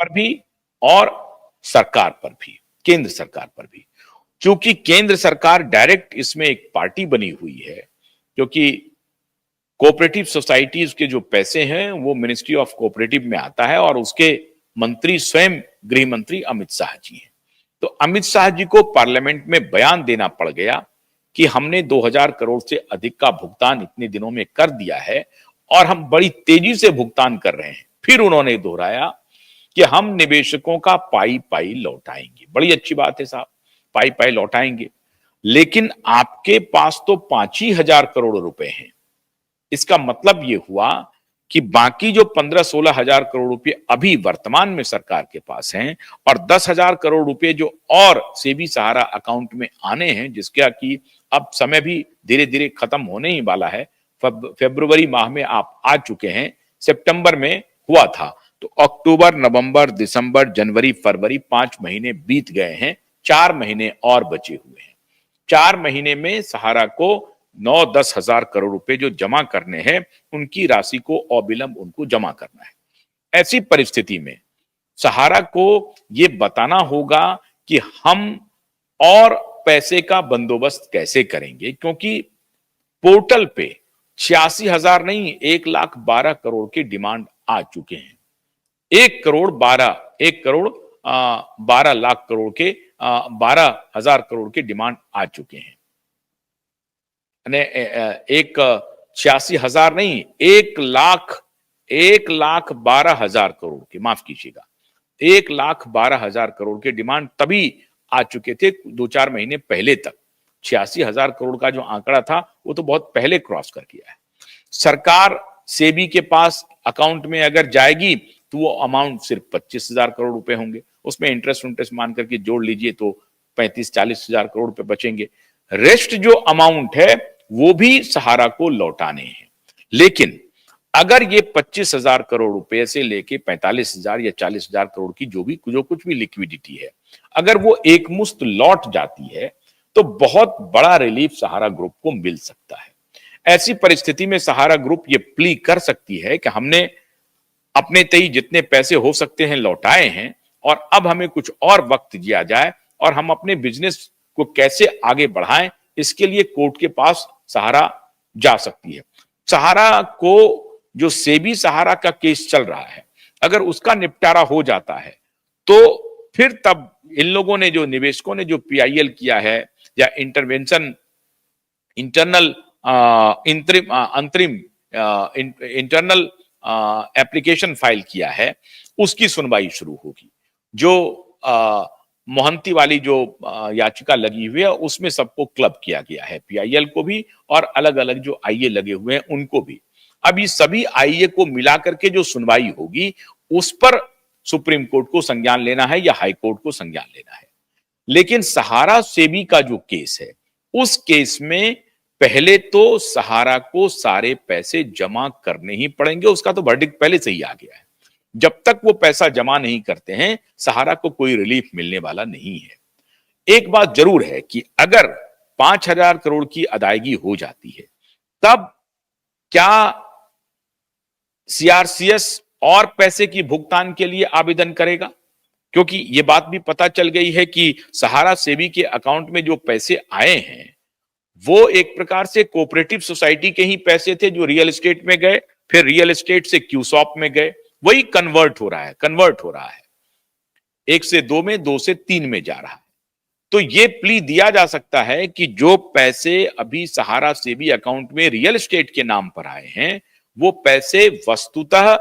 पर भी और सरकार पर भी, केंद्र सरकार पर भी। क्योंकि केंद्र सरकार डायरेक्ट इसमें एक पार्टी बनी हुई है, क्योंकि कोऑपरेटिव सोसाइटीज के जो पैसे हैं वो मिनिस्ट्री ऑफ कोऑपरेटिव में आता है और उसके मंत्री स्वयं गृह मंत्री अमित शाह जी हैं। तो अमित शाह जी को पार्लियामेंट में बयान देना पड़ गया कि हमने 2000 करोड़ से अधिक का भुगतान इतने दिनों में कर दिया है और हम बड़ी तेजी से भुगतान कर रहे हैं। फिर उन्होंने दोहराया कि हम निवेशकों का पाई पाई लौटाएंगे। बड़ी अच्छी बात है साहब, पाई पाई लौटाएंगे, लेकिन आपके पास तो 5,000 करोड़ रुपए हैं। इसका मतलब यह हुआ कि बाकी जो 15-16 हजार करोड़ रुपए अभी वर्तमान में सरकार के पास हैं और 10,000 करोड़ रुपए जो और सेबी सहारा अकाउंट में आने हैं, जिसका कि अब समय भी धीरे धीरे खत्म होने ही वाला है। फरवरी माह में आप आ चुके हैं, सितंबर में हुआ था, तो अक्टूबर, नवंबर, दिसंबर, जनवरी, फरवरी 5 महीने बीत गए हैं, 4 महीने और बचे हुए हैं। 4 महीने में सहारा को 9-10 हजार करोड़ रुपए जो जमा करने हैं, उनकी राशि को अविलंब उनको जमा करना है। ऐसी परिस्थिति में सहारा को यह बताना होगा कि हम और पैसे का बंदोबस्त कैसे करेंगे, क्योंकि पोर्टल पे 86,000 नहीं 1,12 करोड़ की डिमांड आ चुके हैं। 1 करोड़ 12 लाख करोड़ के 12,000 करोड़ के डिमांड आ चुके हैं। 86,000 नहीं 1,12,000 करोड़ के, माफ कीजिएगा, 1,12,000 करोड़ के डिमांड तभी आ चुके थे 2-4 महीने पहले तक। 86,000 करोड़ का जो आंकड़ा था वो तो बहुत पहले क्रॉस कर गया है। सरकार सेबी के पास अकाउंट में अगर जाएगी तो वो अमाउंट सिर्फ 25,000 करोड़ रुपए होंगे, उसमें इंटरेस्ट मान करके जोड़ लीजिए तो 35-40 हजार करोड़ रुपए बचेंगे। रेस्ट जो अमाउंट है वो भी सहारा को लौटाने हैं। लेकिन अगर ये 25,000 करोड़ रुपए से लेके 45,000 या 40,000 करोड़ की जो कुछ भी लिक्विडिटी है, अगर वो एक मुश्त लौट जाती है तो बहुत बड़ा रिलीफ सहारा ग्रुप को मिल सकता है। ऐसी परिस्थिति में सहारा ग्रुप ये प्ली कर सकती है कि हमने अपने तय जितने पैसे हो सकते हैं लौटाए हैं और अब हमें कुछ और वक्त दिया जाए और हम अपने बिजनेस को कैसे आगे बढ़ाएं, इसके लिए कोर्ट के पास सहारा जा सकती है। सहारा को जो सेबी सहारा का केस चल रहा है, अगर उसका निपटारा हो जाता है तो फिर तब इन लोगों ने, जो निवेशकों ने जो पीआईएल किया है या इंटरनल एप्लीकेशन फाइल किया है, उसकी सुनवाई शुरू होगी। जो मोहंती वाली जो याचिका लगी हुई है उसमें सबको क्लब किया गया है, पीआईएल को भी और अलग अलग जो आईए लगे हुए हैं उनको भी। अब ये सभी आईए को मिलाकर के जो सुनवाई होगी उस पर सुप्रीम कोर्ट को संज्ञान लेना है या हाई कोर्ट को संज्ञान लेना है। लेकिन सहारा सेबी का जो केस है, उस केस में पहले तो सहारा को सारे पैसे जमा करने ही पड़ेंगे। उसका तो वर्डिक्ट पहले से ही आ गया है। जब तक वो पैसा जमा नहीं करते हैं, सहारा को कोई रिलीफ मिलने वाला नहीं है। एक बात जरूर है कि अगर 5,000 करोड़ की अदायगी हो जाती है, तब क्या सीआरसीएस और पैसे की भुगतान के लिए आवेदन करेगा? क्योंकि यह बात भी पता चल गई है कि सहारा सेबी के अकाउंट में जो पैसे आए हैं वो एक प्रकार से कोऑपरेटिव सोसाइटी के ही पैसे थे जो रियल एस्टेट में गए, फिर रियल एस्टेट से क्यूसॉप में गए, वही कन्वर्ट हो रहा है 1 से 2 में, 2 से 3 में जा रहा है। तो ये प्ली दिया जा सकता है कि जो पैसे अभी सहारा सेबी अकाउंट में रियल एस्टेट के नाम पर आए हैं, वो पैसे वस्तुतः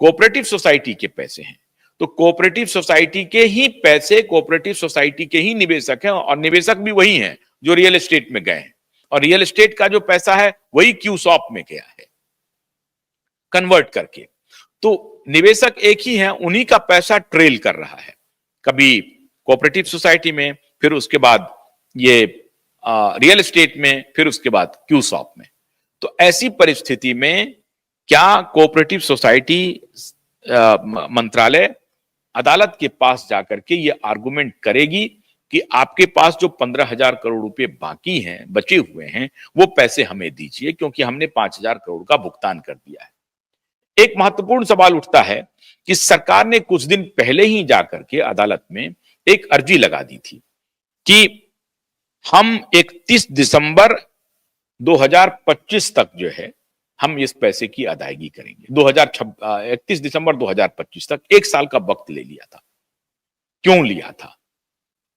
कोऑपरेटिव सोसाइटी के पैसे हैं। तो कोऑपरेटिव सोसाइटी के ही पैसे, कोऑपरेटिव सोसाइटी के ही निवेशक हैं और निवेशक भी वही हैं जो रियल एस्टेट में गए हैं, और रियल एस्टेट का जो पैसा है वही क्यूसॉप में गया है कन्वर्ट करके। तो निवेशक एक ही है, उन्हीं का पैसा ट्रेल कर रहा है, कभी कोऑपरेटिव सोसाइटी में, फिर उसके बाद ये रियल एस्टेट में, फिर उसके बाद क्यूसॉप में। तो ऐसी परिस्थिति में क्या कोऑपरेटिव सोसाइटी मंत्रालय अदालत के पास जाकर के ये आर्गुमेंट करेगी कि आपके पास जो 15,000 करोड़ रुपए बाकी हैं, बचे हुए हैं, वो पैसे हमें दीजिए क्योंकि हमने 5,000 करोड़ का भुगतान कर दिया है। एक महत्वपूर्ण सवाल उठता है कि सरकार ने कुछ दिन पहले ही जाकर के अदालत में एक अर्जी लगा दी थी कि हम 31 दिसंबर 2025 तक जो है हम इस पैसे की अदायगी करेंगे। 31 दिसंबर 2025 तक 1 साल का वक्त ले लिया था। क्यों लिया था?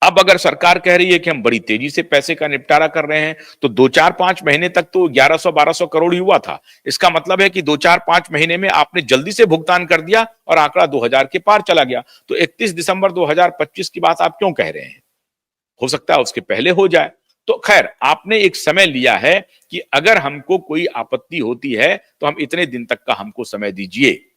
अब अगर सरकार कह रही है कि हम बड़ी तेजी से पैसे का निपटारा कर रहे हैं, तो 2-4-5 महीने तक तो 1100-1200 करोड़ ही हुआ था। इसका मतलब है कि 2-4-5 महीने में आपने जल्दी से भुगतान कर दिया और आंकड़ा 2000 के पार चला गया। तो 31 दिसंबर 2025 की बात आप क्यों कह रहे हैं? हो सकता है उसके पहले हो जाए। तो खैर, आपने एक समय लिया है कि अगर हमको कोई आपत्ति होती है तो हम इतने दिन तक का हमको समय दीजिए।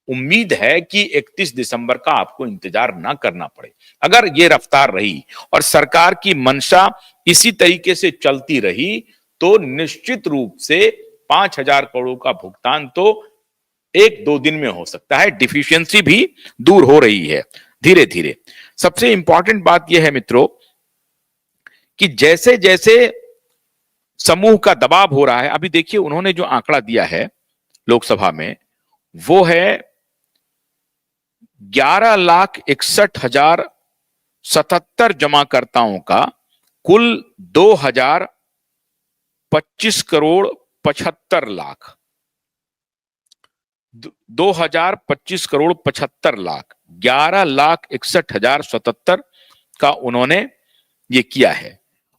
उम्मीद है कि 31 दिसंबर का आपको इंतजार ना करना पड़े। अगर ये रफ्तार रही और सरकार की मंशा इसी तरीके से चलती रही तो निश्चित रूप से 5,000 करोड़ का भुगतान तो 1-2 दिन में हो सकता है। डिफिशियंसी भी दूर हो रही है धीरे धीरे। सबसे इंपॉर्टेंट बात यह है मित्रों कि जैसे जैसे समूह का दबाव हो रहा है, अभी देखिए उन्होंने जो आंकड़ा दिया है लोकसभा में वो है 11,61,077 जमाकर्ताओं का कुल 2,025 करोड़ 75 लाख 2,025 करोड़ 75 लाख 11,61,077 का उन्होंने ये किया है।